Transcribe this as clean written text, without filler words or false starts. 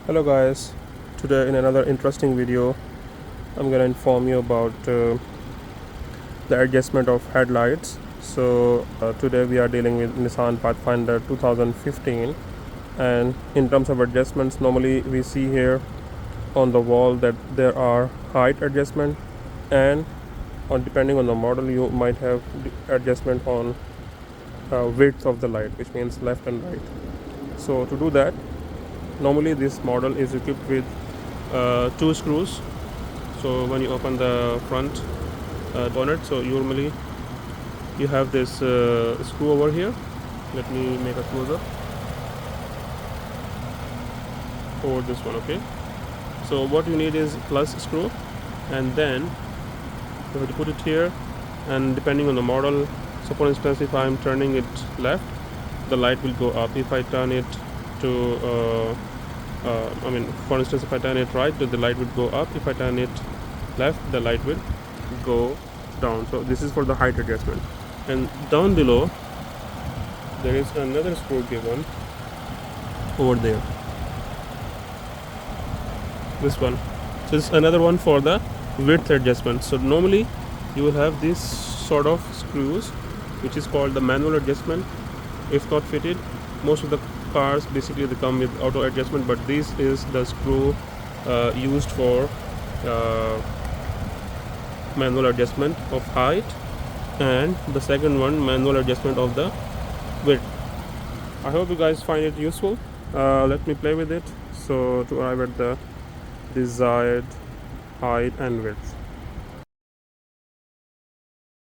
Hello guys, today in another interesting video I'm gonna inform you about the adjustment of headlights. Today we are dealing with Nissan Pathfinder 2015, and in terms of adjustments, normally we see here on the wall that there are height adjustment, and on depending on the model you might have adjustment on width of the light, which means left and right. So to do that, normally this model is equipped with two screws. So when you open the front bonnet, so normally you have this screw over here. Let me make a close up over this one. Okay, so what you need is plus screw, and then you have to put it here, and depending on the model, so for instance if I'm turning it left, the light will go up. If I turn it to for instance, if I turn it right, the light would go up. If I turn it left, the light will go down. So this is for the height adjustment. And down below, there is another screw given over there. This one. So this is another one for the width adjustment. So normally you will have this sort of screws, which is called the manual adjustment. If not fitted, most of the cars basically they come with auto adjustment, but this is the screw used for manual adjustment of height, and the second one manual adjustment of the width. I hope you guys find it useful. Let me play with it so to arrive at the desired height and width.